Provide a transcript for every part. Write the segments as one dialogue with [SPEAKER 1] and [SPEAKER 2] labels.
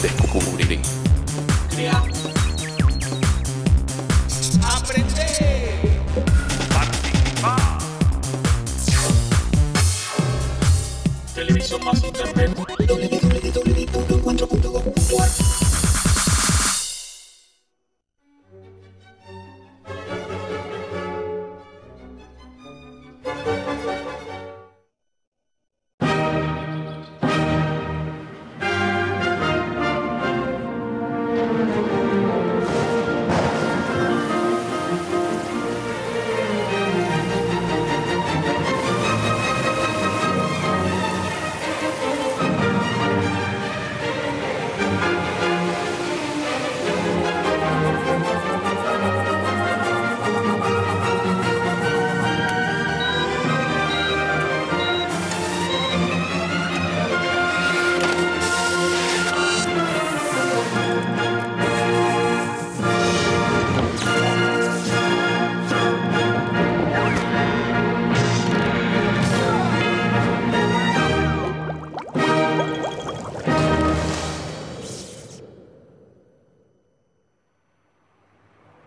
[SPEAKER 1] Descubrir.
[SPEAKER 2] Crear. Aprender.
[SPEAKER 1] Participar.
[SPEAKER 2] Televisión más internet. www.encuentro.gov.ar.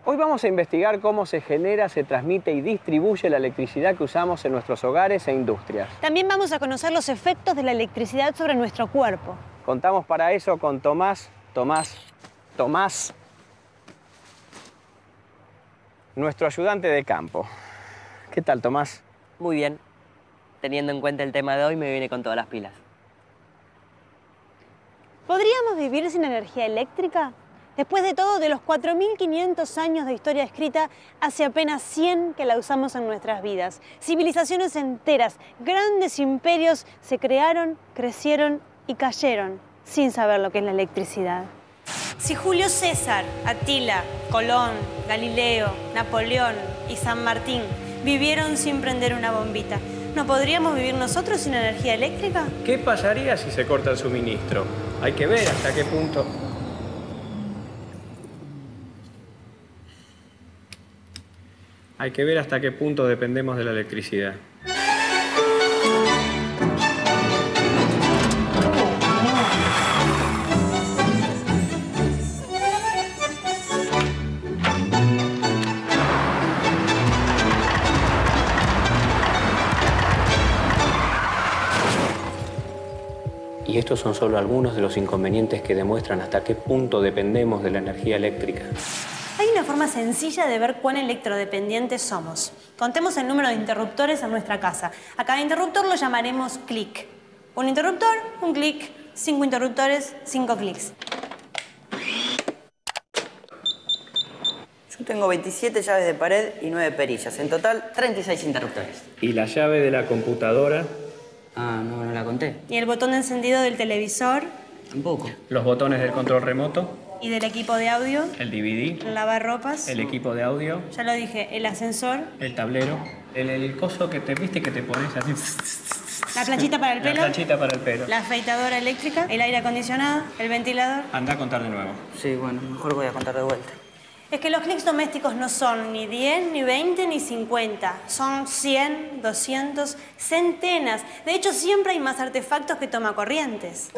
[SPEAKER 3] Hoy vamos a investigar cómo se genera, se transmite y distribuye la electricidad que usamos en nuestros hogares e industrias.
[SPEAKER 4] También vamos a conocer los efectos de la electricidad sobre nuestro cuerpo.
[SPEAKER 3] Contamos para eso con Tomás, nuestro ayudante de campo. ¿Qué tal, Tomás?
[SPEAKER 5] Muy bien. Teniendo en cuenta el tema de hoy, me viene con todas las pilas.
[SPEAKER 4] ¿Podríamos vivir sin energía eléctrica? Después de todo, de los 4.500 años de historia escrita, hace apenas 100 que la usamos en nuestras vidas. Civilizaciones enteras, grandes imperios se crearon, crecieron y cayeron sin saber lo que es la electricidad. Si Julio César, Atila, Colón, Galileo, Napoleón y San Martín vivieron sin prender una bombita, ¿no podríamos vivir nosotros sin energía eléctrica?
[SPEAKER 3] ¿Qué pasaría si se corta el suministro? Hay que ver hasta qué punto... Hay que ver hasta qué punto dependemos de la electricidad. Y estos son solo algunos de los inconvenientes que demuestran hasta qué punto dependemos de la energía eléctrica.
[SPEAKER 4] Hay una forma sencilla de ver cuán electrodependientes somos. Contemos el número de interruptores en nuestra casa. A cada interruptor lo llamaremos clic. Un interruptor, un clic. 5 interruptores, 5 clics.
[SPEAKER 5] Yo tengo 27 llaves de pared y 9 perillas. En total, 36 interruptores.
[SPEAKER 3] ¿Y la llave de la computadora?
[SPEAKER 5] Ah, no la conté.
[SPEAKER 4] ¿Y el botón de encendido del televisor?
[SPEAKER 5] Tampoco.
[SPEAKER 3] ¿Los botones del control remoto?
[SPEAKER 4] ¿Y del equipo de audio?
[SPEAKER 3] ¿El DVD?
[SPEAKER 4] ¿El lavarropas?
[SPEAKER 3] ¿El equipo de audio?
[SPEAKER 4] Ya lo dije, el ascensor.
[SPEAKER 3] ¿El tablero? ¿El coso que te viste que te pones así?
[SPEAKER 4] ¿La planchita para el pelo?
[SPEAKER 3] La planchita para el pelo.
[SPEAKER 4] ¿La afeitadora eléctrica? ¿El aire acondicionado? ¿El ventilador?
[SPEAKER 3] Anda a contar de nuevo.
[SPEAKER 5] Sí, bueno, mejor voy a contar de vuelta.
[SPEAKER 4] Es que los clics domésticos no son ni 10, ni 20, ni 50. Son 100, 200, centenas. De hecho, siempre hay más artefactos que tomacorrientes.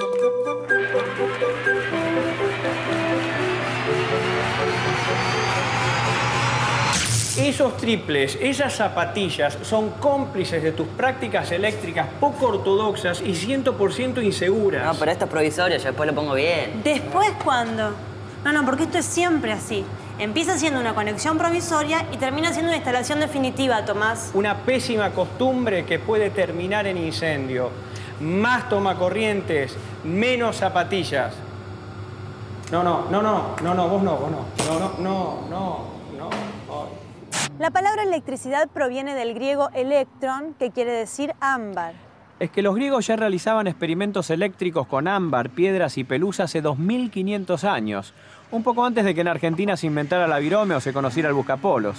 [SPEAKER 3] Esos triples, esas zapatillas, son cómplices de tus prácticas eléctricas poco ortodoxas y 100% inseguras.
[SPEAKER 5] No, pero esto es provisorio, yo después lo pongo bien.
[SPEAKER 4] ¿Después cuándo? No, porque esto es siempre así. Empieza siendo una conexión provisoria y termina siendo una instalación definitiva, Tomás.
[SPEAKER 3] Una pésima costumbre que puede terminar en incendio. Más tomacorrientes, menos zapatillas. No, vos no.
[SPEAKER 4] La palabra electricidad proviene del griego electron, que quiere decir ámbar.
[SPEAKER 3] Es que los griegos ya realizaban experimentos eléctricos con ámbar, piedras y pelusa hace 2500 años. Un poco antes de que en Argentina se inventara la virome o se conociera el buscapolos.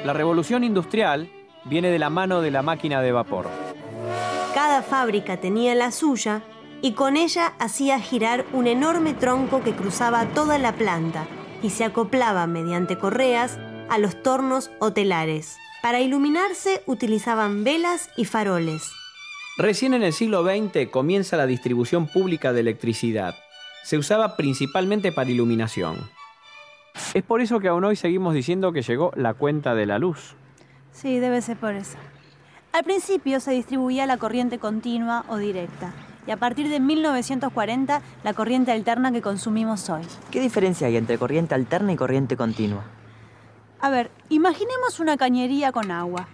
[SPEAKER 3] La revolución industrial viene de la mano de la máquina de vapor.
[SPEAKER 4] Cada fábrica tenía la suya y con ella hacía girar un enorme tronco que cruzaba toda la planta y se acoplaba mediante correas a los tornos o telares. Para iluminarse utilizaban velas y faroles.
[SPEAKER 3] Recién en el siglo XX comienza la distribución pública de electricidad. Se usaba principalmente para iluminación. Es por eso que aún hoy seguimos diciendo que llegó la cuenta de la luz.
[SPEAKER 4] Sí, debe ser por eso. Al principio se distribuía la corriente continua o directa. Y a partir de 1940, la corriente alterna que consumimos hoy.
[SPEAKER 5] ¿Qué diferencia hay entre corriente alterna y corriente continua?
[SPEAKER 4] A ver, imaginemos una cañería con agua.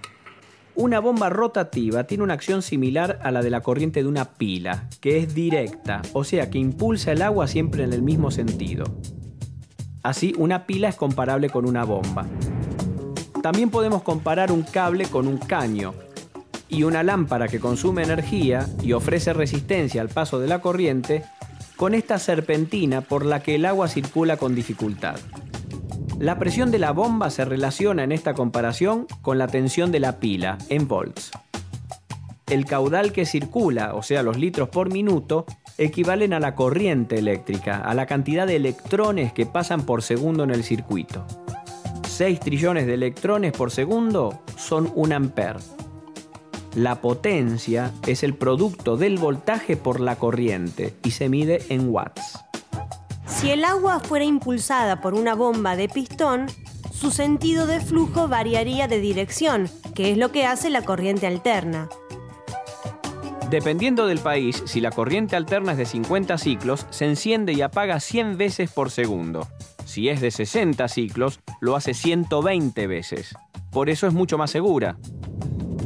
[SPEAKER 3] Una bomba rotativa tiene una acción similar a la de la corriente de una pila, que es directa, o sea que impulsa el agua siempre en el mismo sentido. Así, una pila es comparable con una bomba. También podemos comparar un cable con un caño, y una lámpara que consume energía y ofrece resistencia al paso de la corriente con esta serpentina por la que el agua circula con dificultad. La presión de la bomba se relaciona en esta comparación con la tensión de la pila, en volts. El caudal que circula, o sea, los litros por minuto, equivalen a la corriente eléctrica, a la cantidad de electrones que pasan por segundo en el circuito. 6 trillones de electrones por segundo son 1 ampere. La potencia es el producto del voltaje por la corriente y se mide en watts.
[SPEAKER 6] Si el agua fuera impulsada por una bomba de pistón, su sentido de flujo variaría de dirección, que es lo que hace la corriente alterna.
[SPEAKER 3] Dependiendo del país, si la corriente alterna es de 50 ciclos, se enciende y apaga 100 veces por segundo. Si es de 60 ciclos, lo hace 120 veces. Por eso es mucho más segura.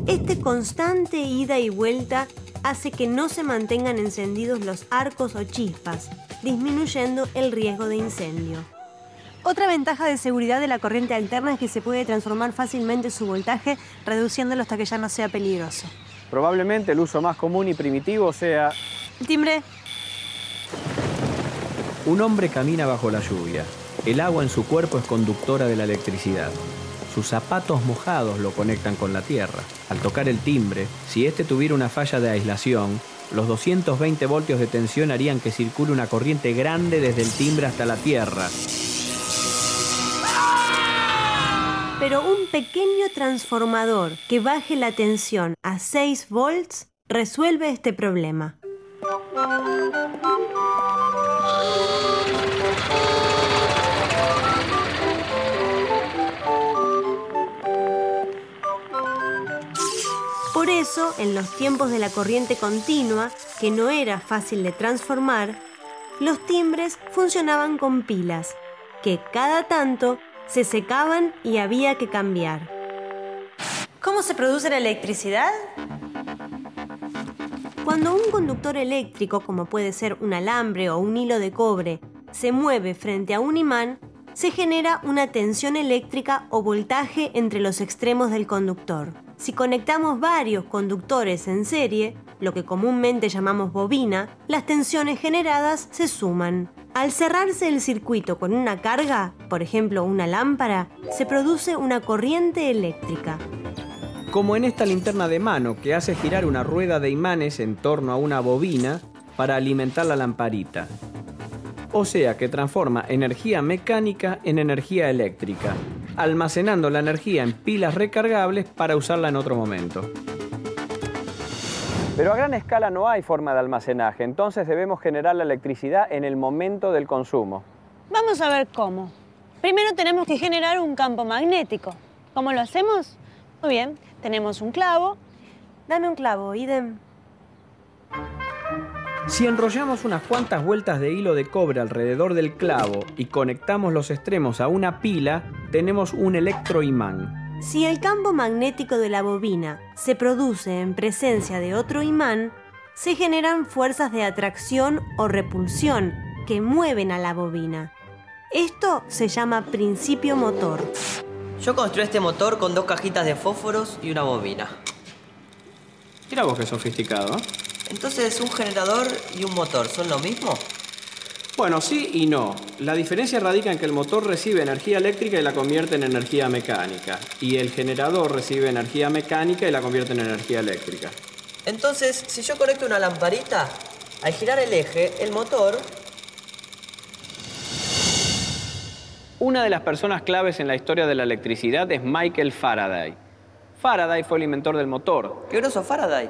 [SPEAKER 6] Este constante ida y vuelta hace que no se mantengan encendidos los arcos o chispas, disminuyendo el riesgo de incendio.
[SPEAKER 4] Otra ventaja de seguridad de la corriente alterna es que se puede transformar fácilmente su voltaje, reduciéndolo hasta que ya no sea peligroso.
[SPEAKER 3] Probablemente el uso más común y primitivo sea...
[SPEAKER 4] El timbre.
[SPEAKER 3] Un hombre camina bajo la lluvia. El agua en su cuerpo es conductora de la electricidad. Sus zapatos mojados lo conectan con la tierra. Al tocar el timbre, si este tuviera una falla de aislación, los 220 voltios de tensión harían que circule una corriente grande desde el timbre hasta la tierra.
[SPEAKER 6] Pero un pequeño transformador que baje la tensión a 6 volts resuelve este problema. Por eso, en los tiempos de la corriente continua, que no era fácil de transformar, los timbres funcionaban con pilas, que cada tanto se secaban y había que cambiar.
[SPEAKER 4] ¿Cómo se produce la electricidad?
[SPEAKER 6] Cuando un conductor eléctrico, como puede ser un alambre o un hilo de cobre, se mueve frente a un imán, se genera una tensión eléctrica o voltaje entre los extremos del conductor. Si conectamos varios conductores en serie, lo que comúnmente llamamos bobina, las tensiones generadas se suman. Al cerrarse el circuito con una carga, por ejemplo una lámpara, se produce una corriente eléctrica.
[SPEAKER 3] Como en esta linterna de mano que hace girar una rueda de imanes en torno a una bobina para alimentar la lamparita. O sea que transforma energía mecánica en energía eléctrica, almacenando la energía en pilas recargables para usarla en otro momento. Pero a gran escala no hay forma de almacenaje, entonces debemos generar la electricidad en el momento del consumo.
[SPEAKER 4] Vamos a ver cómo. Primero tenemos que generar un campo magnético. ¿Cómo lo hacemos? Muy bien, tenemos un clavo.
[SPEAKER 6] Dame un clavo, Idem.
[SPEAKER 3] Si enrollamos unas cuantas vueltas de hilo de cobre alrededor del clavo y conectamos los extremos a una pila, tenemos un electroimán.
[SPEAKER 6] Si el campo magnético de la bobina se produce en presencia de otro imán, se generan fuerzas de atracción o repulsión que mueven a la bobina. Esto se llama principio motor.
[SPEAKER 5] Yo construí este motor con 2 cajitas de fósforos y una bobina.
[SPEAKER 3] Mira vos qué sofisticado, ¿eh?
[SPEAKER 5] Entonces, ¿un generador y un motor son lo mismo?
[SPEAKER 3] Bueno, sí y no. La diferencia radica en que el motor recibe energía eléctrica y la convierte en energía mecánica. Y el generador recibe energía mecánica y la convierte en energía eléctrica.
[SPEAKER 5] Entonces, si yo conecto una lamparita, al girar el eje, el motor...
[SPEAKER 3] Una de las personas claves en la historia de la electricidad es Michael Faraday. Faraday fue el inventor del motor.
[SPEAKER 5] ¡Qué groso Faraday!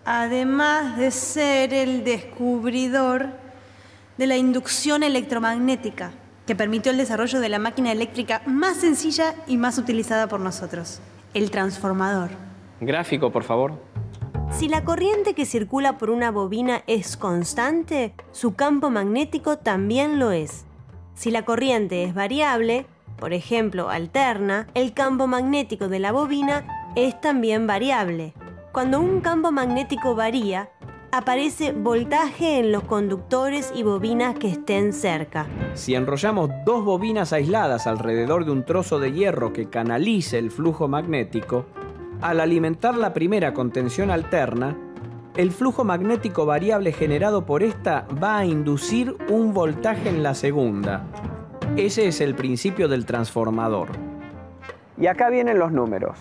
[SPEAKER 6] además de ser el descubridor de la inducción electromagnética, que permitió el desarrollo de la máquina eléctrica más sencilla y más utilizada por nosotros, el transformador.
[SPEAKER 3] Gráfico, por favor.
[SPEAKER 6] Si la corriente que circula por una bobina es constante, su campo magnético también lo es. Si la corriente es variable, por ejemplo, alterna, el campo magnético de la bobina es también variable. Cuando un campo magnético varía, aparece voltaje en los conductores y bobinas que estén cerca.
[SPEAKER 3] Si enrollamos dos bobinas aisladas alrededor de un trozo de hierro que canalice el flujo magnético, al alimentar la primera con tensión alterna, el flujo magnético variable generado por esta va a inducir un voltaje en la segunda. Ese es el principio del transformador. Y acá vienen los números.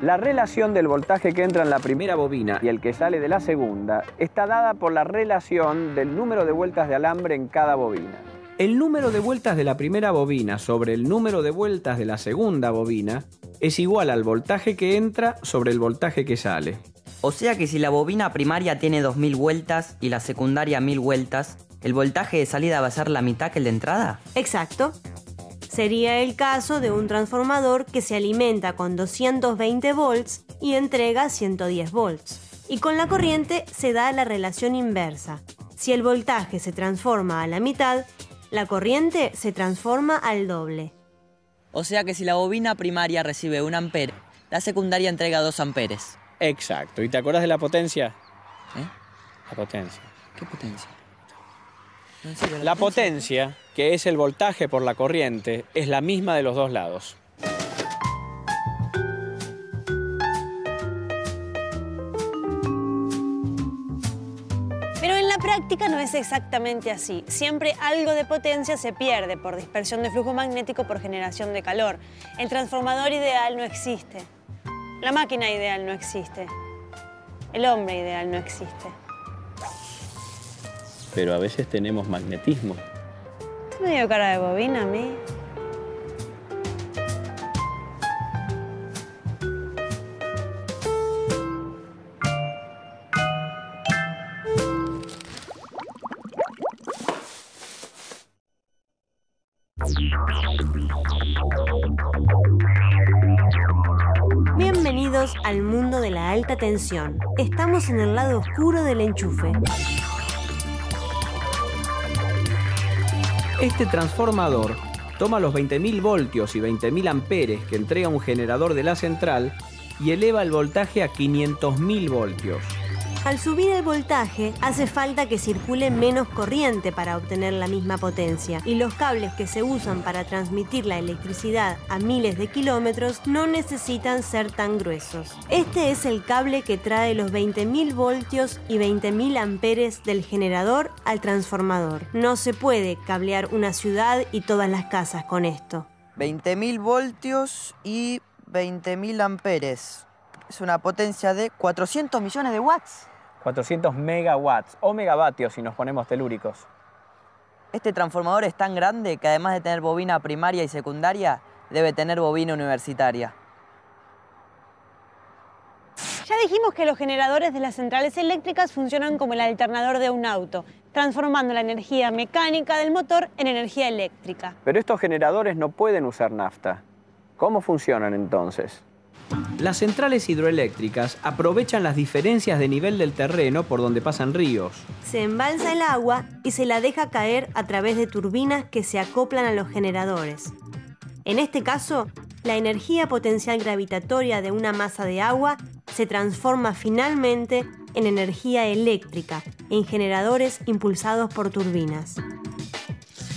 [SPEAKER 3] La relación del voltaje que entra en la primera bobina y el que sale de la segunda está dada por la relación del número de vueltas de alambre en cada bobina. El número de vueltas de la primera bobina sobre el número de vueltas de la segunda bobina es igual al voltaje que entra sobre el voltaje que sale.
[SPEAKER 5] O sea que si la bobina primaria tiene 2000 vueltas y la secundaria 1000 vueltas, ¿el voltaje de salida va a ser la mitad que el de entrada?
[SPEAKER 6] Exacto. Sería el caso de un transformador que se alimenta con 220 volts y entrega 110 volts. Y con la corriente se da la relación inversa. Si el voltaje se transforma a la mitad, la corriente se transforma al doble.
[SPEAKER 5] O sea que si la bobina primaria recibe 1 ampere, la secundaria entrega 2 amperes.
[SPEAKER 3] Exacto. ¿Y te acordás de la potencia? La potencia.
[SPEAKER 5] ¿Qué potencia? No, en serio,
[SPEAKER 3] La potencia, que es el voltaje por la corriente, es la misma de los dos lados.
[SPEAKER 4] Pero en la práctica no es exactamente así. Siempre algo de potencia se pierde por dispersión de flujo magnético por generación de calor. El transformador ideal no existe. La máquina ideal no existe. El hombre ideal no existe.
[SPEAKER 3] Pero a veces tenemos magnetismo.
[SPEAKER 4] Tú me dio cara de bobina a mí.
[SPEAKER 6] Bienvenidos al mundo de la alta tensión. Estamos en el lado oscuro del enchufe.
[SPEAKER 3] Este transformador toma los 20.000 voltios y 20.000 amperes que entrega un generador de la central y eleva el voltaje a 500.000 voltios.
[SPEAKER 6] Al subir el voltaje, hace falta que circule menos corriente para obtener la misma potencia, y los cables que se usan para transmitir la electricidad a miles de kilómetros no necesitan ser tan gruesos. Este es el cable que trae los 20.000 voltios y 20.000 amperes del generador al transformador. No se puede cablear una ciudad y todas las casas con esto.
[SPEAKER 5] 20.000 voltios y 20.000 amperes. Es una potencia de 400 millones de watts.
[SPEAKER 3] 400 megawatts o megavatios si nos ponemos telúricos.
[SPEAKER 5] Este transformador es tan grande que además de tener bobina primaria y secundaria, debe tener bobina universitaria.
[SPEAKER 4] Ya dijimos que los generadores de las centrales eléctricas funcionan como el alternador de un auto, transformando la energía mecánica del motor en energía eléctrica.
[SPEAKER 3] Pero estos generadores no pueden usar nafta. ¿Cómo funcionan entonces? Las centrales hidroeléctricas aprovechan las diferencias de nivel del terreno por donde pasan ríos.
[SPEAKER 6] Se embalsa el agua y se la deja caer a través de turbinas que se acoplan a los generadores. En este caso, la energía potencial gravitatoria de una masa de agua se transforma finalmente en energía eléctrica en generadores impulsados por turbinas.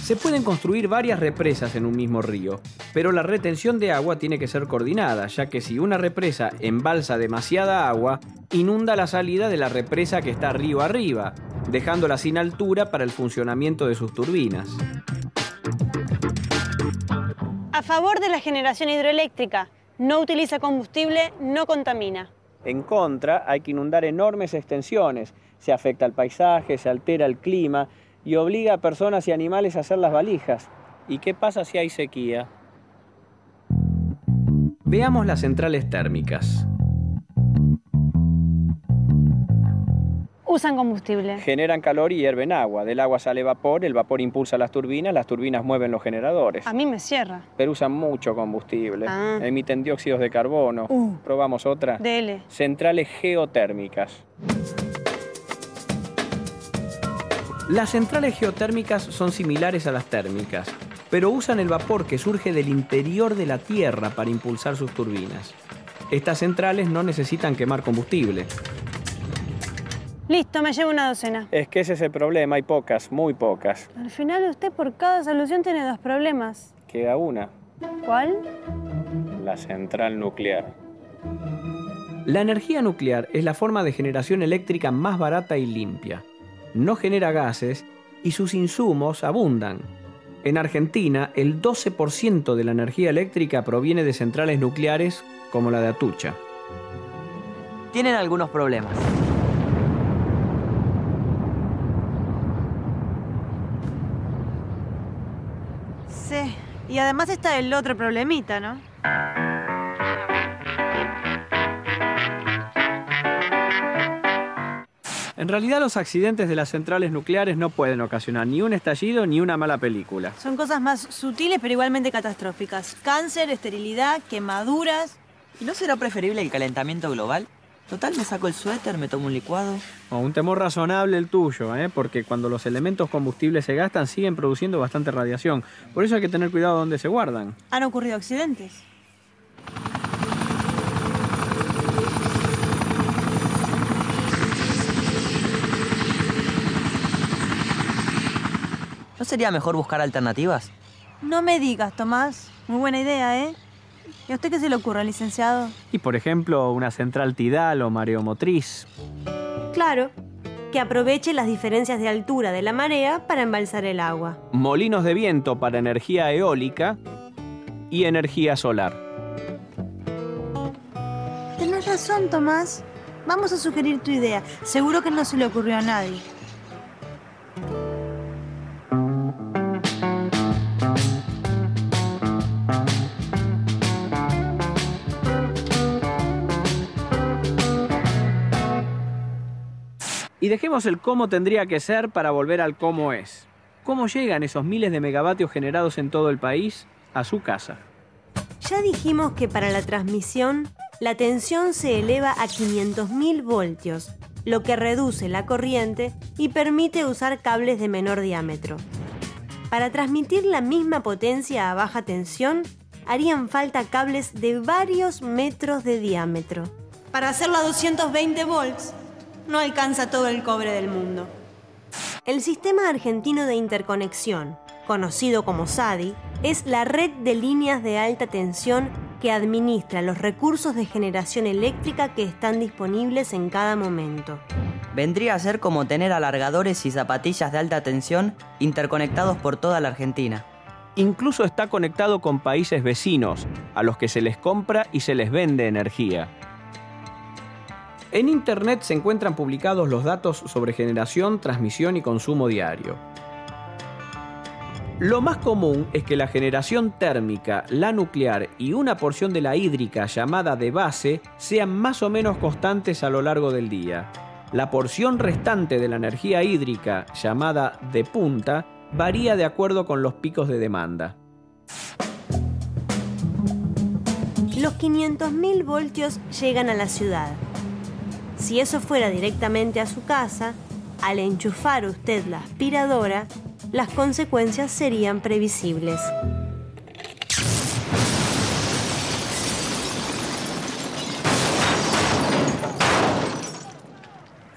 [SPEAKER 3] Se pueden construir varias represas en un mismo río, pero la retención de agua tiene que ser coordinada, ya que si una represa embalsa demasiada agua, inunda la salida de la represa que está río arriba, dejándola sin altura para el funcionamiento de sus turbinas.
[SPEAKER 4] A favor de la generación hidroeléctrica, no utiliza combustible, no contamina.
[SPEAKER 3] En contra, hay que inundar enormes extensiones, se afecta al paisaje, se altera el clima y obliga a personas y animales a hacer las valijas. ¿Y qué pasa si hay sequía? Veamos las centrales térmicas.
[SPEAKER 4] Usan combustible.
[SPEAKER 3] Generan calor y hierven agua. Del agua sale vapor, el vapor impulsa las turbinas mueven los generadores.
[SPEAKER 4] A mí me cierra.
[SPEAKER 3] Pero usan mucho combustible.
[SPEAKER 4] Ah.
[SPEAKER 3] Emiten dióxidos de carbono. ¿Probamos otra?
[SPEAKER 4] Dele.
[SPEAKER 3] Centrales geotérmicas. Las centrales geotérmicas son similares a las térmicas, pero usan el vapor que surge del interior de la Tierra para impulsar sus turbinas. Estas centrales no necesitan quemar combustible.
[SPEAKER 4] Listo, me llevo una docena.
[SPEAKER 3] Es que ese es el problema, hay pocas, muy pocas.
[SPEAKER 4] Al final usted por cada solución tiene 2 problemas.
[SPEAKER 3] Queda una,
[SPEAKER 4] ¿Cuál?
[SPEAKER 3] la central nuclear. La energía nuclear es la forma de generación eléctrica más barata y limpia. No genera gases y sus insumos abundan. En Argentina, el 12% de la energía eléctrica proviene de centrales nucleares como la de Atucha.
[SPEAKER 5] Tienen algunos problemas.
[SPEAKER 6] Sí, y además está el otro problemita, ¿no?
[SPEAKER 3] En realidad, los accidentes de las centrales nucleares no pueden ocasionar ni un estallido ni una mala película.
[SPEAKER 6] Son cosas más sutiles pero igualmente catastróficas. Cáncer, esterilidad, quemaduras.
[SPEAKER 5] ¿Y no será preferible el calentamiento global? Total, me saco el suéter, me tomo un licuado.
[SPEAKER 3] Un temor razonable el tuyo, porque cuando los elementos combustibles se gastan siguen produciendo bastante radiación. Por eso hay que tener cuidado donde se guardan.
[SPEAKER 6] ¿Han ocurrido accidentes?
[SPEAKER 5] ¿No sería mejor buscar alternativas?
[SPEAKER 6] No me digas, Tomás. Muy buena idea, ¿eh? ¿Y a usted qué se le ocurre, licenciado?
[SPEAKER 3] Y por ejemplo, una central tidal o mareomotriz.
[SPEAKER 6] Claro, que aproveche las diferencias de altura de la marea para embalsar el agua.
[SPEAKER 3] Molinos de viento para energía eólica y energía solar.
[SPEAKER 6] Tenés razón, Tomás. Vamos a sugerir tu idea. Seguro que no se le ocurrió a nadie.
[SPEAKER 3] Y dejemos el cómo tendría que ser para volver al cómo es. ¿Cómo llegan esos miles de megavatios generados en todo el país a su casa?
[SPEAKER 6] Ya dijimos que para la transmisión, la tensión se eleva a 500.000 voltios, lo que reduce la corriente y permite usar cables de menor diámetro. Para transmitir la misma potencia a baja tensión, harían falta cables de varios metros de diámetro. Para hacerlo a 220 volts, no alcanza todo el cobre del mundo. El Sistema Argentino de Interconexión, conocido como SADI, es la red de líneas de alta tensión que administra los recursos de generación eléctrica que están disponibles en cada momento.
[SPEAKER 5] Vendría a ser como tener alargadores y zapatillas de alta tensión interconectados por toda la Argentina.
[SPEAKER 3] Incluso está conectado con países vecinos, a los que se les compra y se les vende energía. En Internet se encuentran publicados los datos sobre generación, transmisión y consumo diario. Lo más común es que la generación térmica, la nuclear y una porción de la hídrica llamada de base sean más o menos constantes a lo largo del día. La porción restante de la energía hídrica, llamada de punta, varía de acuerdo con los picos de demanda.
[SPEAKER 6] Los 500.000 voltios llegan a la ciudad. Si eso fuera directamente a su casa, al enchufar usted la aspiradora, las consecuencias serían previsibles.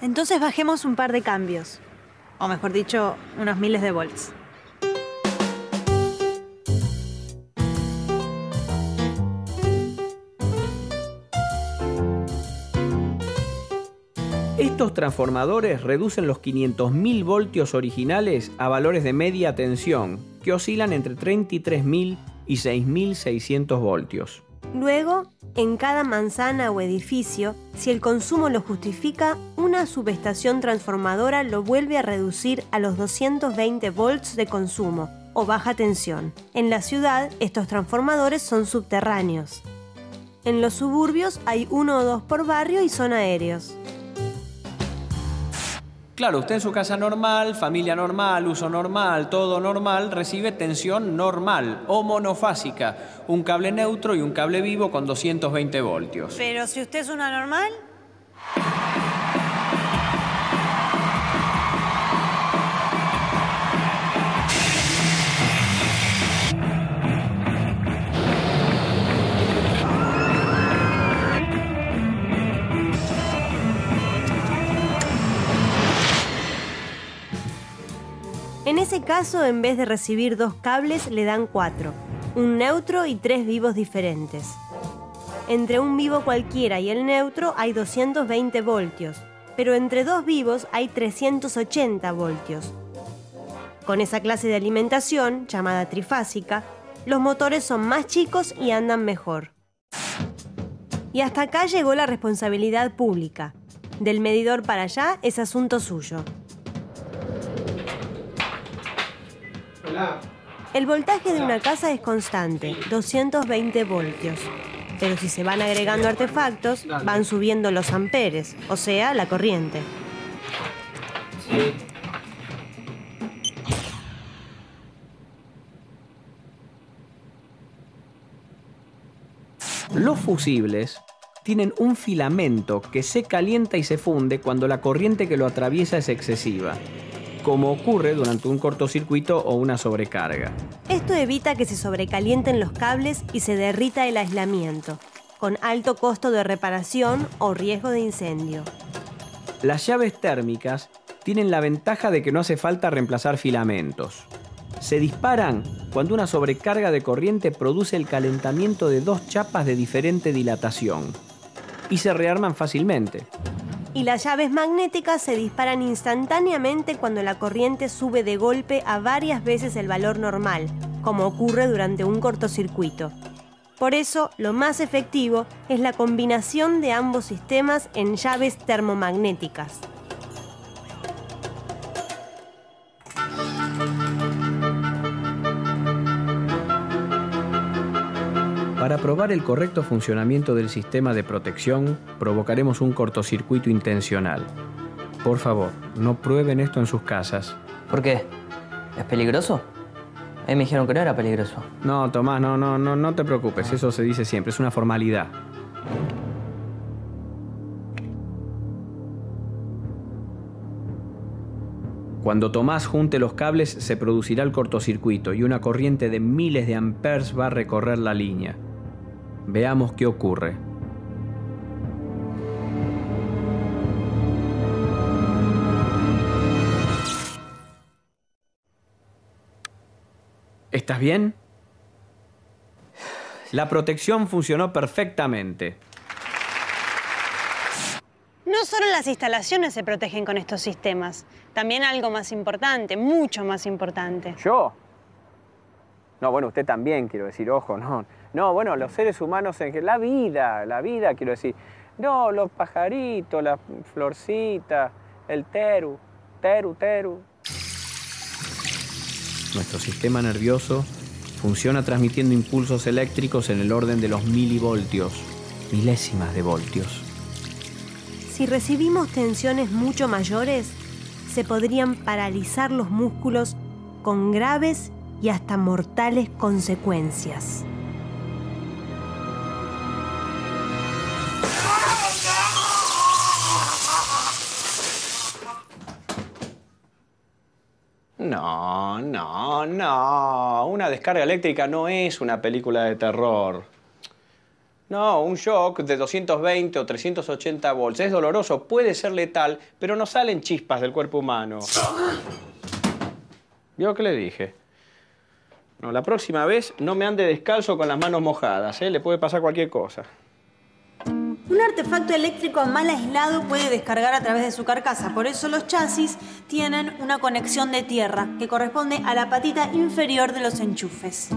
[SPEAKER 6] Entonces bajemos un par de cambios. O mejor dicho, unos miles de volts.
[SPEAKER 3] Estos transformadores reducen los 500.000 voltios originales a valores de media tensión, que oscilan entre 33.000 y 6.600 voltios.
[SPEAKER 6] Luego, en cada manzana o edificio, si el consumo lo justifica, una subestación transformadora lo vuelve a reducir a los 220 volts de consumo o baja tensión. En la ciudad, estos transformadores son subterráneos. En los suburbios hay 1 o 2 por barrio y son aéreos.
[SPEAKER 3] Claro, usted en su casa normal, familia normal, uso normal, todo normal, recibe tensión normal o monofásica, un cable neutro y un cable vivo con 220 voltios.
[SPEAKER 4] Pero si usted es una normal...
[SPEAKER 6] En ese caso, en vez de recibir 2 cables, le dan 4, un neutro y 3 vivos diferentes. Entre un vivo cualquiera y el neutro hay 220 voltios, pero entre 2 vivos hay 380 voltios. Con esa clase de alimentación, llamada trifásica, los motores son más chicos y andan mejor. Y hasta acá llegó la responsabilidad pública. Del medidor para allá es asunto suyo. El voltaje de una casa es constante, 220 voltios. Pero si se van agregando artefactos, van subiendo los amperes, o sea, la corriente.
[SPEAKER 3] Los fusibles tienen un filamento que se calienta y se funde cuando la corriente que lo atraviesa es excesiva, como ocurre durante un cortocircuito o una sobrecarga.
[SPEAKER 6] Esto evita que se sobrecalienten los cables y se derrita el aislamiento, con alto costo de reparación o riesgo de incendio.
[SPEAKER 3] Las llaves térmicas tienen la ventaja de que no hace falta reemplazar filamentos. Se disparan cuando una sobrecarga de corriente produce el calentamiento de 2 chapas de diferente dilatación y se rearman fácilmente.
[SPEAKER 6] Y las llaves magnéticas se disparan instantáneamente cuando la corriente sube de golpe a varias veces el valor normal, como ocurre durante un cortocircuito. Por eso, lo más efectivo es la combinación de ambos sistemas en llaves termomagnéticas.
[SPEAKER 3] Para probar el correcto funcionamiento del sistema de protección, provocaremos un cortocircuito intencional. Por favor, no prueben esto en sus casas.
[SPEAKER 5] ¿Por qué? ¿Es peligroso? Me dijeron que no era peligroso.
[SPEAKER 3] No, Tomás, no te preocupes, eso se dice siempre, es una formalidad. Cuando Tomás junte los cables, se producirá el cortocircuito y una corriente de miles de amperes va a recorrer la línea. Veamos qué ocurre. ¿Estás bien? La protección funcionó perfectamente.
[SPEAKER 4] No solo las instalaciones se protegen con estos sistemas, también algo más importante, mucho más importante.
[SPEAKER 3] ¿Yo? No, bueno, usted también, quiero decir, ojo, no. No, bueno, los seres humanos en general, la vida, quiero decir. No, los pajaritos, las florcitas, el teru. Nuestro sistema nervioso funciona transmitiendo impulsos eléctricos en el orden de los milivoltios, milésimas de voltios.
[SPEAKER 6] Si recibimos tensiones mucho mayores, se podrían paralizar los músculos con graves y hasta mortales consecuencias.
[SPEAKER 3] No. Una descarga eléctrica no es una película de terror. No, un shock de 220 o 380 volts es doloroso, puede ser letal, pero no salen chispas del cuerpo humano. ¿Vio qué le dije? No, la próxima vez no me ande descalzo con las manos mojadas, ¿eh? Le puede pasar cualquier cosa.
[SPEAKER 4] Un artefacto eléctrico mal aislado puede descargar a través de su carcasa. Por eso los chasis tienen una conexión de tierra que corresponde a la patita inferior de los enchufes.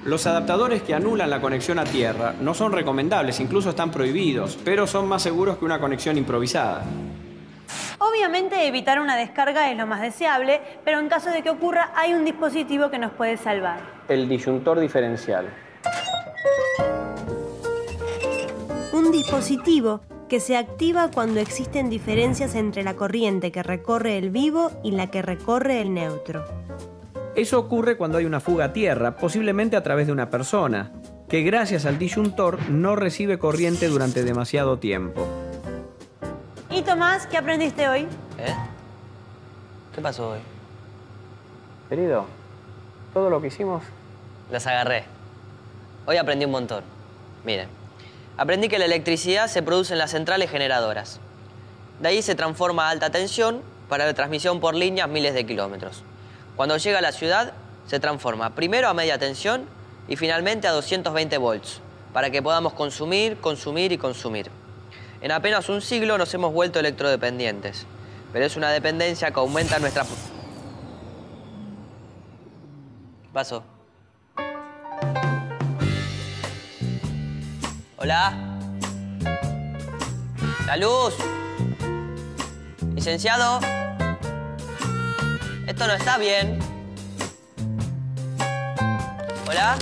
[SPEAKER 3] Los adaptadores que anulan la conexión a tierra no son recomendables, incluso están prohibidos, pero son más seguros que una conexión improvisada.
[SPEAKER 4] Obviamente evitar una descarga es lo más deseable, pero en caso de que ocurra hay un dispositivo que nos puede salvar.
[SPEAKER 3] El disyuntor diferencial.
[SPEAKER 6] Un dispositivo que se activa cuando existen diferencias entre la corriente que recorre el vivo y la que recorre el neutro.
[SPEAKER 3] Eso ocurre cuando hay una fuga a tierra, posiblemente a través de una persona, que gracias al disyuntor no recibe corriente durante demasiado tiempo.
[SPEAKER 4] ¿Y Tomás, qué aprendiste hoy?
[SPEAKER 7] ¿Qué pasó hoy?
[SPEAKER 3] Querido, todo lo que hicimos...
[SPEAKER 7] Las agarré. Hoy aprendí un montón. Miren, aprendí que la electricidad se produce en las centrales generadoras. De ahí se transforma a alta tensión para la transmisión por líneas miles de kilómetros. Cuando llega a la ciudad, se transforma primero a media tensión y finalmente a 220 volts, para que podamos consumir, consumir y consumir. En apenas un siglo nos hemos vuelto electrodependientes, pero es una dependencia que aumenta nuestra... ¿Qué pasó? ¿Hola? ¿La luz? ¿Licenciado? Esto no está bien. ¿Hola?